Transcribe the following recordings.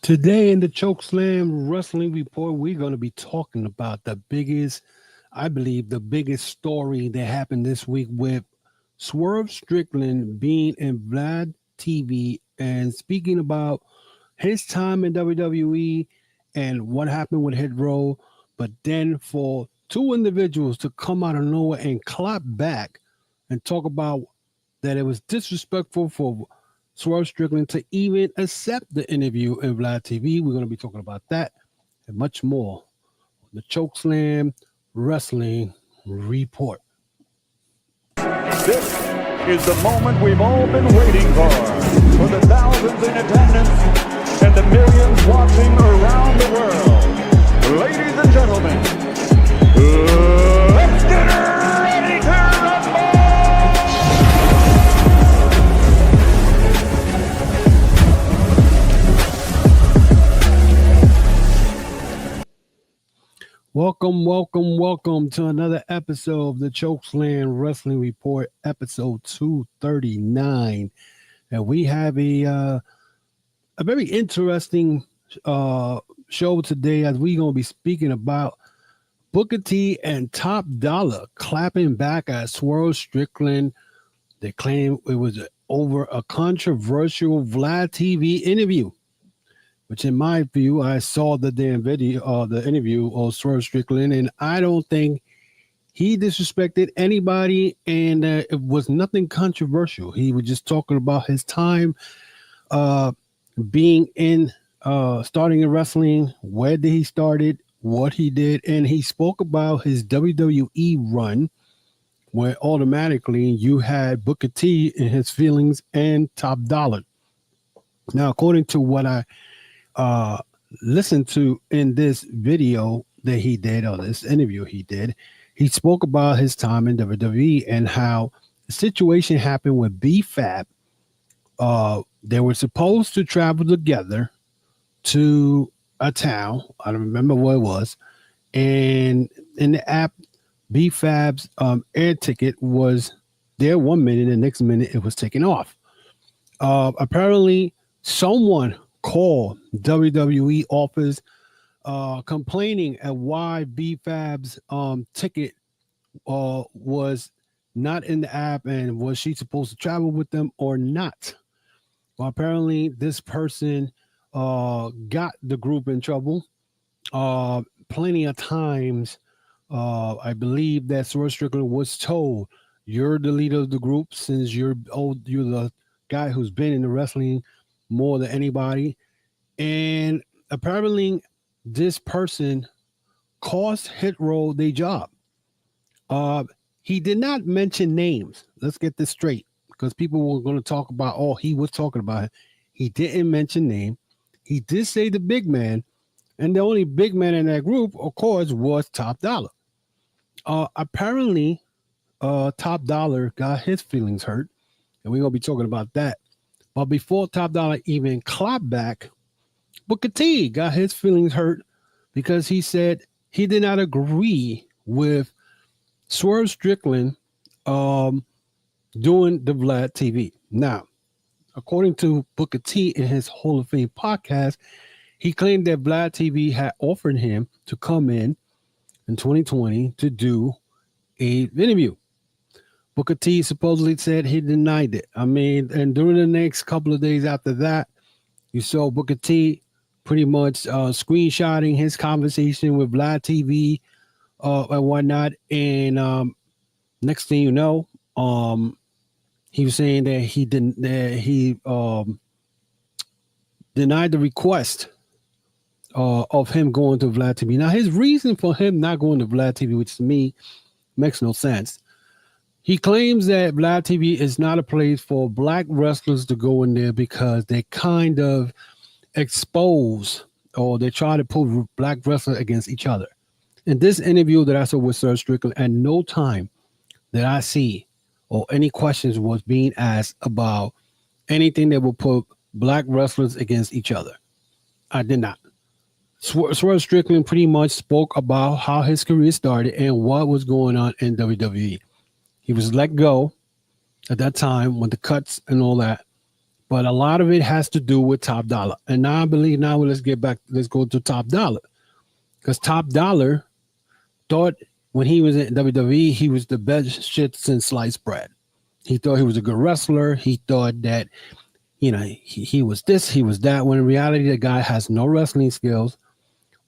Today in the Chokeslam Wrestling Report, we're going to be talking about I believe, the biggest story that happened this week with Swerve Strickland being in Vlad TV and speaking about his time in WWE and what happened with Hit Row. But then for two individuals to come out of nowhere and clap back and talk about that it was disrespectful for Swerve Strickland to even accept the interview in Vlad TV. We're going to be talking about that and much more. The Chokeslam Wrestling Report. This is the moment we've all been waiting for the thousands in attendance and the millions watching around the world. Ladies and gentlemen, let's get ready to rumble! Welcome to another episode of the Chokeslam Wrestling Report, episode 239. And we have a very interesting show today as we're going to be speaking about Booker T and Top Dolla clapping back at Swerve Strickland. They claim it was over a controversial Vlad TV interview, which in my view, I saw the damn video, the interview of Swerve Strickland, and I don't think he disrespected anybody, and it was nothing controversial. He was just talking about his time being in, starting in wrestling, where did he started, what he did, and he spoke about his WWE run, where automatically you had Booker T in his feelings and Top Dolla. Now, according to what I listened to in this video that he did, or this interview he did, he spoke about his time in WWE and how the situation happened with B-Fab. They were supposed to travel together to a town. I don't remember what it was. And in the app, B-Fab's air ticket was there 1 minute, and the next minute it was taken off. Apparently, someone call WWE office complaining at why B-Fab's ticket was not in the app, and was she supposed to travel with them or not. Well, apparently this person got the group in trouble plenty of times. I believe that Swerve Strickland was told, you're the leader of the group since you're the guy who's been in the wrestling more than anybody. And apparently this person cost Hit Row their job. He did not mention names. Let's get this straight, because people were going to talk about, he was talking about it. He didn't mention name. He did say the big man, and the only big man in that group, of course, was Top Dolla. Apparently, Top Dolla got his feelings hurt, and we're going to be talking about that. But before Top Dolla even clapped back, Booker T got his feelings hurt because he said he did not agree with Swerve Strickland doing the Vlad TV. Now, according to Booker T in his Hall of Fame podcast, he claimed that Vlad TV had offered him to come in 2020 to do an interview. Booker T supposedly said he denied it. I mean, and during the next couple of days after that, you saw Booker T pretty much screenshotting his conversation with Vlad TV and whatnot. And next thing you know, he was saying that he denied the request of him going to Vlad TV. Now, his reason for him not going to Vlad TV, which to me makes no sense. He claims that Vlad TV is not a place for black wrestlers to go in there because they kind of expose, or they try to put black wrestlers against each other. In this interview that I saw with Swerve Strickland, at no time that I see or any questions was being asked about anything that would put black wrestlers against each other. I did not. Swerve Strickland pretty much spoke about how his career started and what was going on in WWE. He was let go at that time with the cuts and all that. but a lot of it has to do with Top Dollar. And now I believe let's go to Top Dollar, because Top Dollar thought when he was in WWE, he was the best shit since sliced bread. He thought he was a good wrestler. He thought that, he was this, he was that, when in reality, the guy has no wrestling skills.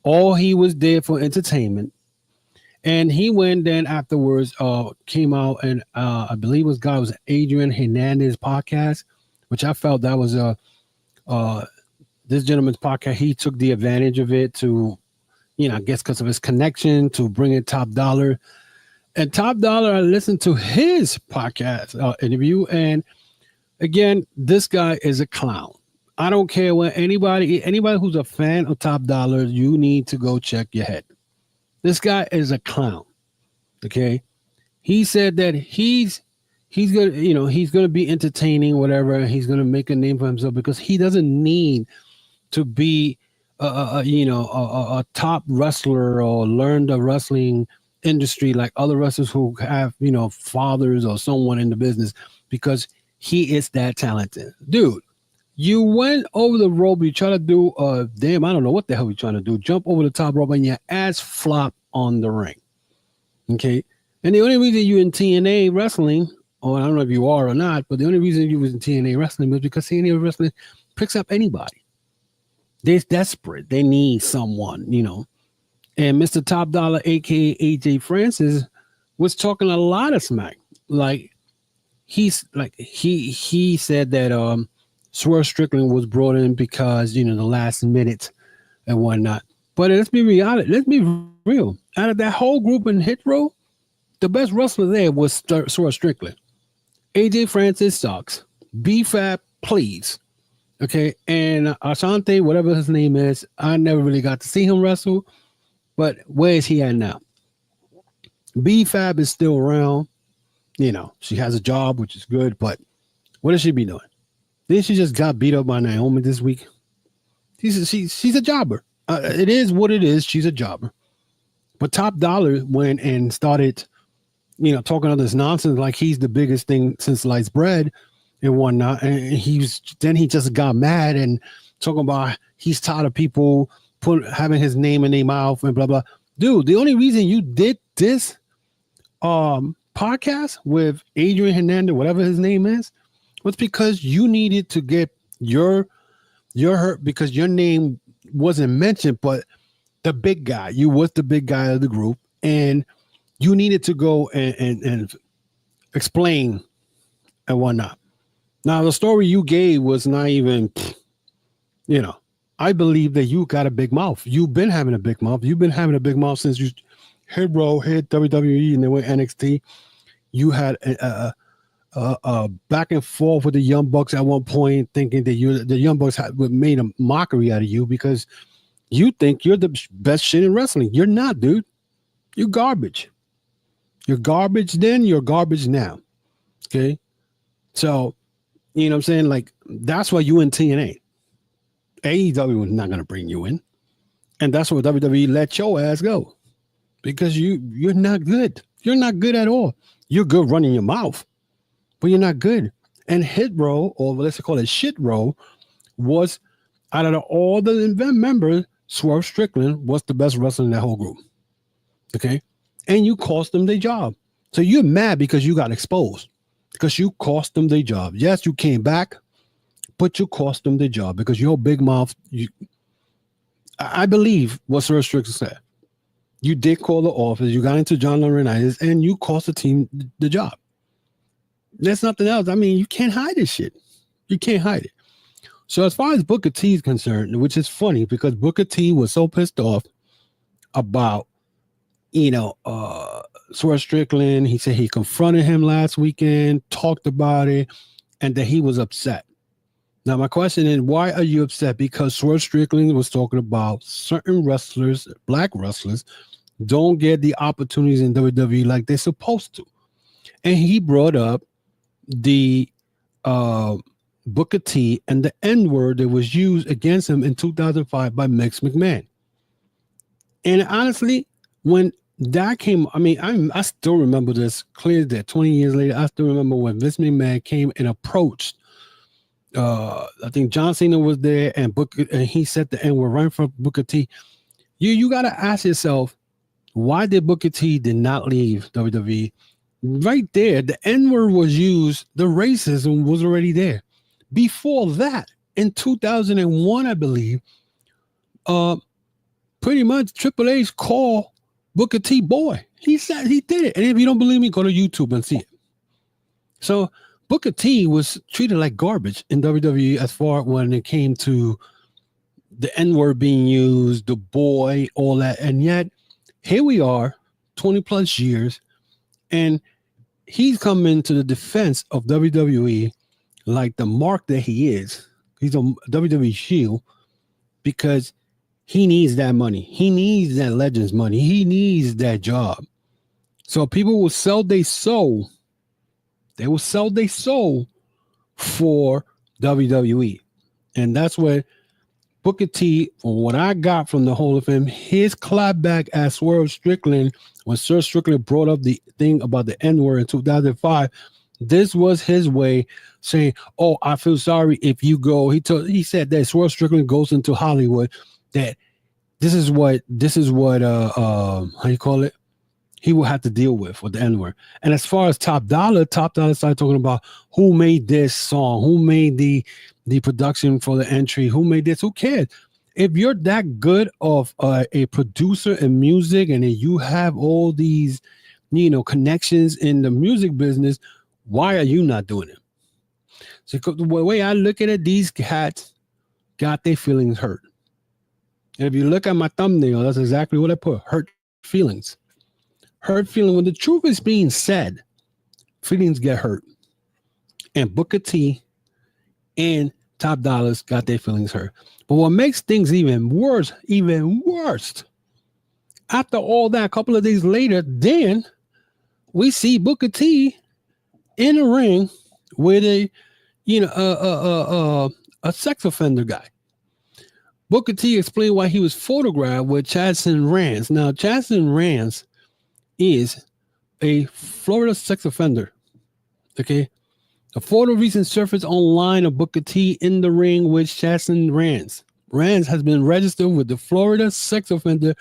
All he was there for entertainment. And he went then afterwards, came out and I believe was Adrian Hernandez podcast, which I felt that was this gentleman's podcast. He took the advantage of it to, I guess because of his connection to bring in Top Dollar. And Top Dollar, I listened to his podcast interview, and again, this guy is a clown. I don't care what anybody who's a fan of Top Dollar, you need to go check your head. This guy is a clown. Okay, he said that he's gonna he's gonna be entertaining, whatever. He's gonna make a name for himself because he doesn't need to be a top wrestler or learn the wrestling industry like other wrestlers who have fathers or someone in the business, because he is that talented. Dude, you went over the rope, you try to do I don't know what the hell you're trying to do, jump over the top rope and your ass flop on the ring. Okay, and the only reason you in TNA wrestling, or I don't know if you are or not, but the only reason you was in TNA wrestling was because TNA wrestling picks up anybody. They're desperate, they need someone, And Mr. Top Dollar, aka AJ Francis, was talking a lot of smack. Like he said that Swerve Strickland was brought in because the last minute and whatnot. But let's be real. Out of that whole group in Hit Row, the best wrestler there was Swerve Strickland. AJ Francis sucks. B-Fab, please. Okay, and Ashante, whatever his name is, I never really got to see him wrestle. But where is he at now? B-Fab is still around. She has a job, which is good, but what does she be doing? Then she just got beat up by Naomi this week. She's a jobber. It is what it is. She's a jobber. But Top Dollar went and started, talking all this nonsense like he's the biggest thing since sliced bread and whatnot. And he just got mad and talking about he's tired of people having his name in their mouth and blah blah. Dude, the only reason you did this podcast with Adrian Hernandez, whatever his name is, was because you needed to get your hurt, because your name wasn't mentioned, but the big guy, you was the big guy of the group, and you needed to go and explain and whatnot. Now the story you gave was not even, I believe that you got a big mouth. You've been having a big mouth. You've been having a big mouth since you hit WWE and then went NXT. You had a back and forth with the Young Bucks at one point, thinking that the Young Bucks made a mockery out of you because you think you're the best shit in wrestling. You're not, dude. You're garbage. You're garbage then, you're garbage now. Okay? So, what I'm saying? Like, that's why you in TNA. AEW was not going to bring you in. And that's why WWE let your ass go. Because you're not good. You're not good at all. You're good running your mouth, but you're not good. And Hit Row, or let's call it Shit Row, was out of all the event members, Swerve Strickland was the best wrestler in that whole group. Okay? And you cost them their job. So you're mad because you got exposed. Because you cost them their job. Yes, you came back, but you cost them their job because your big mouth. I believe what Swerve Strickland said. You did call the office. You got into John Laurinaitis, and you cost the team the job. There's nothing else. I mean, you can't hide this shit. You can't hide it. So as far as Booker T is concerned, which is funny because Booker T was so pissed off about, Swerve Strickland. He said he confronted him last weekend, talked about it, and that he was upset. Now, my question is, why are you upset? Because Swerve Strickland was talking about certain wrestlers, black wrestlers, don't get the opportunities in WWE like they're supposed to. And he brought up the Booker T and the N-word that was used against him in 2005 by Vince McMahon. And honestly, when that came, I still remember this clear that 20 years later, I still remember when Vince McMahon came and approached I think John Cena was there, and he said the N-word right from Booker T. You got to ask yourself, why did Booker T did not leave WWE? Right there, the N-word was used. The racism was already there. Before that, in 2001, I believe, pretty much Triple H called Booker T boy. He said he did it. And if you don't believe me, go to YouTube and see it. So Booker T was treated like garbage in WWE as far when it came to the N-word being used, the boy, all that. And yet, here we are, 20 plus years, and he's coming to the defense of WWE like the mark that he is. He's a WWE shield because he needs that money. He needs that Legends money. He needs that job. So people will sell their soul. They will sell their soul for WWE. And that's what Booker T, from what I got from the whole of him, his clapback at Swerve Strickland, when Sir Strickland brought up the thing about the N-word in 2005, this was his way saying, oh, I feel sorry if you go. He said that Swerve Strickland goes into Hollywood, that this is what how you call it? He will have to deal with the N-word. And as far as Top Dollar started talking about who made this song, who made the production for the entry, who made this, who cares? If you're that good of a producer in music and you have all these, connections in the music business, why are you not doing it? So the way I look at it, these cats got their feelings hurt. And if you look at my thumbnail, that's exactly what I put, hurt feelings. Hurt feeling. When the truth is being said, feelings get hurt. And Booker T and Top Dollars got their feelings hurt. But what makes things even worse, after all that, a couple of days later, then we see Booker T in a ring with a sex offender guy. Booker T explained why he was photographed with Chokeslam Rance. Now, Chokeslam Rance is a Florida sex offender. Okay. A photo recently surfaced online of Booker T in the ring with Chokeslam Rance. Rance has been registered with the Florida Sex Offender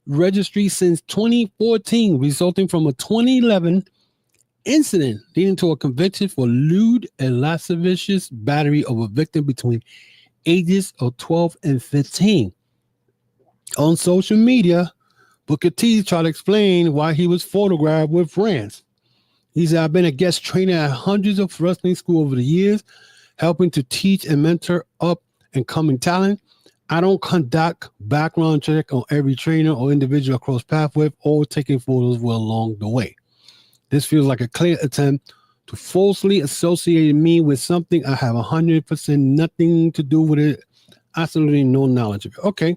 Registry since 2014, resulting from a 2011 incident leading to a conviction for lewd and lascivious battery of a victim between ages of 12 and 15. On social media, Booker T tried to explain why he was photographed with Rance. He said, I've been a guest trainer at hundreds of wrestling schools over the years, helping to teach and mentor up and coming talent. I don't conduct background check on every trainer or individual I cross paths with or taking photos with along the way. This feels like a clear attempt to falsely associate me with something I have 100% nothing to do with it, absolutely no knowledge of it. Okay.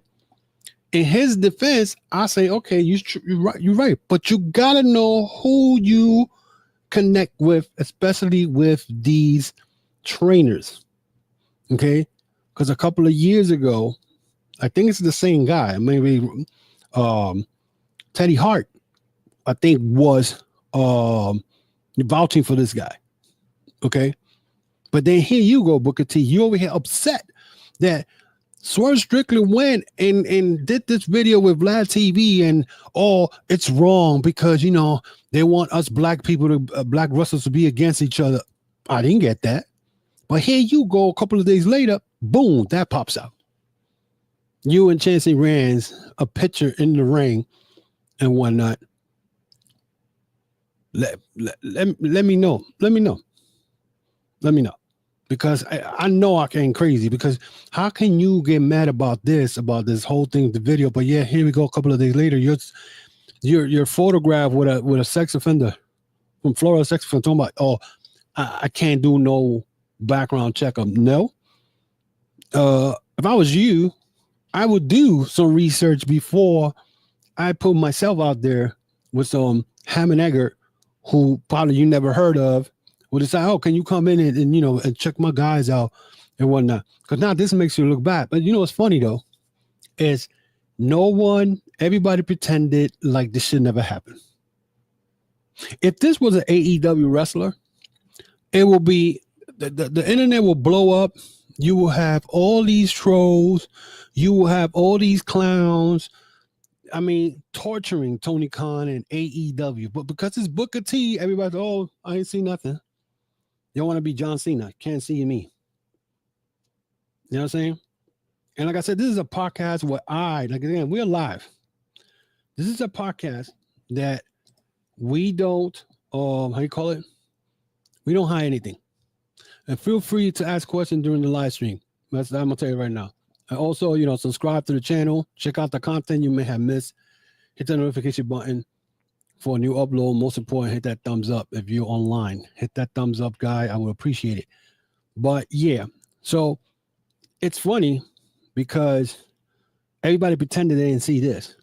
In his defense, I say, okay, you're right, but you gotta know who you connect with, especially with these trainers. Okay, because a couple of years ago, I think it's the same guy, maybe Teddy Hart, I think was vouching for this guy. Okay, but then here you go, Booker T, you over here upset that Swerve Strickland went and did this video with Vlad TV and it's wrong because they want us black people to black wrestlers to be against each other. I didn't get that. But here you go, a couple of days later, boom, that pops out. You and Chancey Rance, a picture in the ring and whatnot. Let me know. Let me know. Because I know I ain't crazy. Because how can you get mad about this whole thing, the video? But yeah, here we go. A couple of days later, you're photographed with a sex offender from Florida, sex offender, talking about, I can't do no background checkup. No. If I was you, I would do some research before I put myself out there with some ham and egger who probably you never heard of. Would decide, can you come in and and check my guys out and whatnot? Because now this makes you look bad. But what's funny though is everybody pretended like this should never happen. If this was an AEW wrestler, it will be the internet will blow up. You will have all these trolls. You will have all these clowns. I mean, torturing Tony Khan and AEW. But because it's Booker T, everybody's, oh, I ain't seen nothing. You don't want to be John Cena. Can't see me. You know what I'm saying? And like I said, this is a podcast where again, we're live. This is a podcast that we don't, how you call it? We don't hide anything. And feel free to ask questions during the live stream. I'm going to tell you right now. And also, subscribe to the channel. Check out the content you may have missed. Hit the notification button for a new upload. Most important, hit that thumbs up if you're online. Hit that thumbs up, guy. I would appreciate it. But yeah, so it's funny because everybody pretended they didn't see this.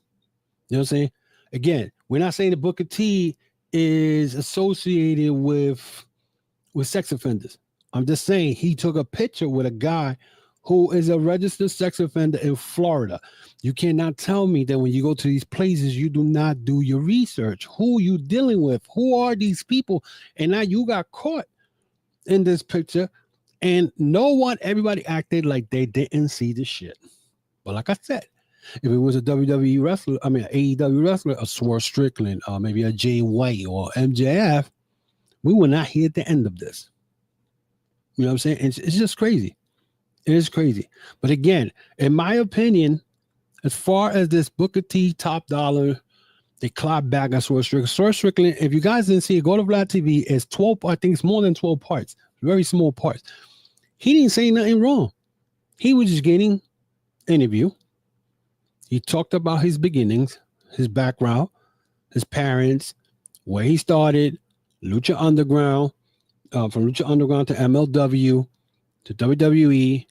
You know what I'm saying? Again, we're not saying that Booker T is associated with sex offenders. I'm just saying he took a picture with a guy who is a registered sex offender in Florida. You cannot tell me that when you go to these places, you do not do your research. Who are you dealing with? Who are these people? And now you got caught in this picture, and everybody acted like they didn't see the shit. But like I said, if it was a WWE wrestler, an AEW wrestler, a Swerve Strickland, maybe a Jay White or MJF, we will not hear the end of this. You know what I'm saying? It's just crazy. It is crazy. But again, in my opinion, as far as this Booker T, Top Dollar, they clap back at Swerve Strickland. Swerve Strickland, if you guys didn't see it, go to Vlad TV. It's 12, I think it's more than 12 parts. Very small parts. He didn't say nothing wrong. He was just getting interview. He talked about his beginnings, his background, his parents, where he started, Lucha Underground, from Lucha Underground to MLW, to WWE,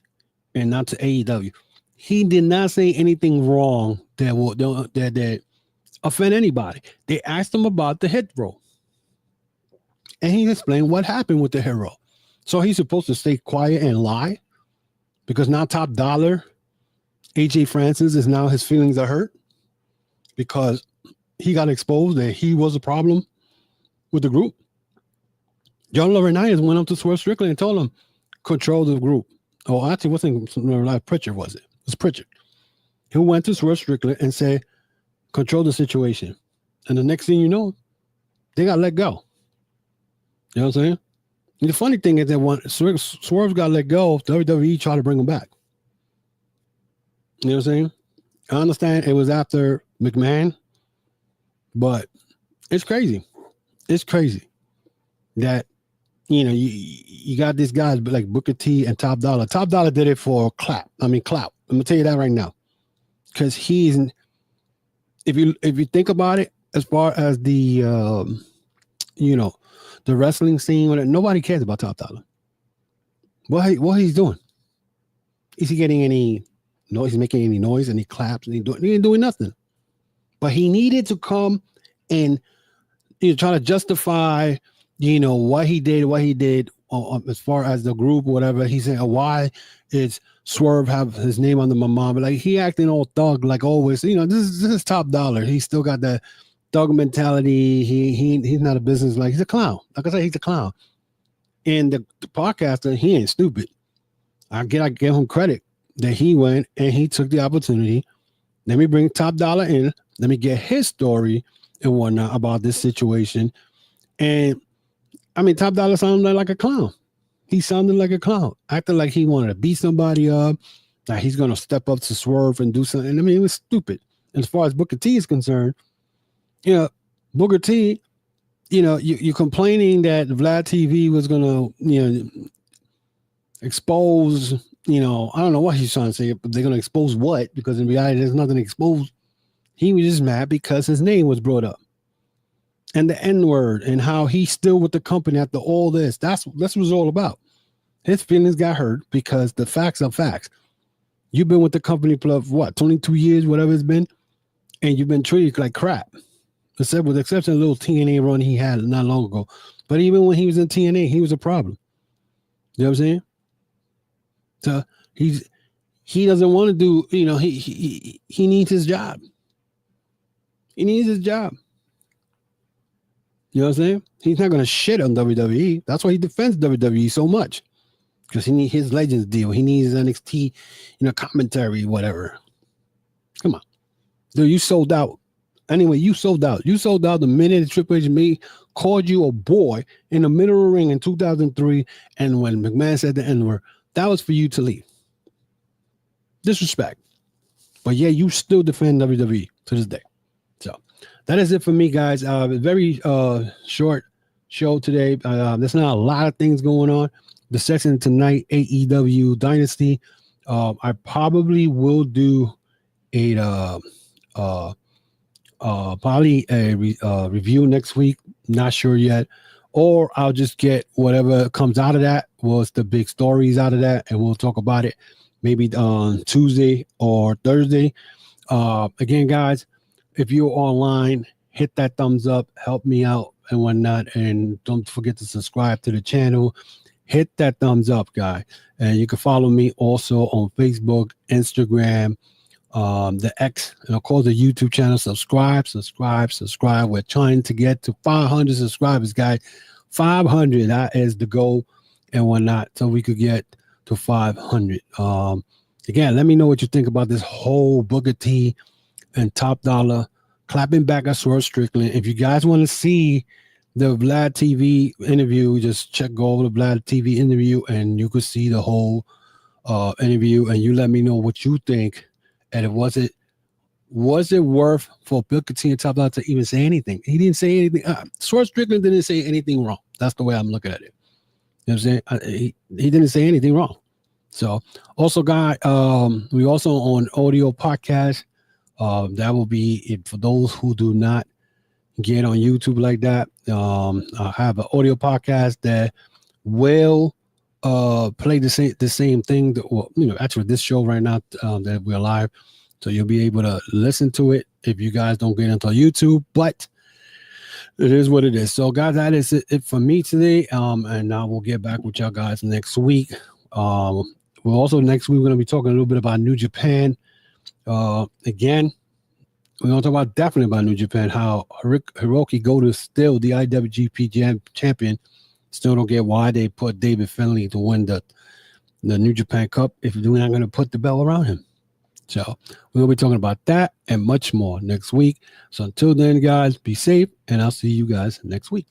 and not to AEW. He did not say anything wrong that offend anybody. They asked him about the Hit Row, and he explained what happened with the Hit Row. So he's supposed to stay quiet and lie because now Top Dollar, AJ Francis, is now his feelings are hurt because he got exposed that he was a problem with the group. John Laurinaitis went up to Swerve Strickland and told him, control the group. Oh, actually, wasn't Pritchard, was it? It was Pritchard. He went to Swerve Strickland and said, control the situation. And the next thing you know, they got let go. You know what I'm saying? And the funny thing is that when Swerve got let go, WWE tried to bring him back. You know what I'm saying? I understand it was after McMahon, but it's crazy. It's crazy that, you got these guys like Booker T and Top Dollar. Top Dollar did it for clout. I'm going to tell you that right now. Because if you think about it, as far as the, the wrestling scene, nobody cares about Top Dollar. What he's doing? Is he getting any noise? He's making any noise? Any claps? He ain't doing nothing. But he needed to come and try to justify what he did as far as the group or whatever. He said, why is Swerve have his name on the mama? But like he acting all thug like always. This is Top Dollar. He still got that thug mentality. He's not a business, like he's a clown. Like I said, he's a clown. And the podcaster, he ain't stupid. I give him credit that he went and he took the opportunity. Let me bring Top Dollar in. Let me get his story and whatnot about this situation. And Top Dollar sounded like a clown. He sounded like a clown, acting like he wanted to beat somebody up, like he's going to step up to Swerve and do something. It was stupid. And as far as Booker T is concerned, Booker T, you're complaining that Vlad TV was going to, expose, I don't know what he's trying to say, but they're going to expose what? Because in reality, there's nothing exposed. He was just mad because his name was brought up. And the N-word and how he's still with the company after all this. That's what it's all about. His feelings got hurt because the facts are facts. You've been with the company for what, 22 years, whatever it's been, and you've been treated like crap. Except with the exception of the little TNA run he had not long ago. But even when he was in TNA, he was a problem. You know what I'm saying? So he doesn't want to do, he needs his job. He needs his job. You know what I'm saying? He's not going to shit on WWE. That's why he defends WWE so much. because he needs his Legends deal. He needs NXT, commentary, whatever. Come on, dude, you sold out. Anyway, you sold out. You sold out the minute Triple H called you a boy in the middle of the ring in 2003, and when McMahon said the N-word, that was for you to leave. Disrespect. But yeah, you still defend WWE to this day. So that is it for me, guys. Very short show today. There's not a lot of things going on. The section tonight, AEW Dynasty. I probably will do probably a review next week. Not sure yet. Or I'll just get whatever comes out of that, was the big stories out of that, and we'll talk about it maybe on Tuesday or Thursday. Again, guys, if you're online, hit that thumbs up, help me out and whatnot, and don't forget to subscribe to the channel. Hit that thumbs up, guy, and you can follow me also on Facebook, Instagram, the X, and of course the YouTube channel. Subscribe. We're trying to get to 500 subscribers, guys. 500, that is the goal and whatnot, so we could get to 500. Again, let me know what you think about this whole Booker T and Top Dollar clapping back at Swerve Strickland. If you guys want to see the Vlad TV interview, just go over the Vlad TV interview and you could see the whole interview, and you let me know what you think. And was it worth for Booker T and Top Dollar to even say anything? He didn't say anything. Swerve Strickland didn't say anything wrong. That's the way I'm looking at it. You know what I'm saying? He didn't say anything wrong. So also, guy, we also on audio podcast. That will be it for those who do not get on YouTube like that. I have an audio podcast that will play the same thing that, actually this show right now that we're live, so you'll be able to listen to it if you guys don't get into YouTube, but it is what it is. So guys, that is it for me today, and I will get back with y'all guys next week. We're also next week we're going to be talking a little bit about New Japan. Again, we're going to talk about definitely about New Japan, how Hiroki Goto is still the IWGP champion. Still don't get why they put David Finlay to win the New Japan Cup if they're not going to put the belt around him. So we'll be talking about that and much more next week. So until then, guys, be safe, and I'll see you guys next week.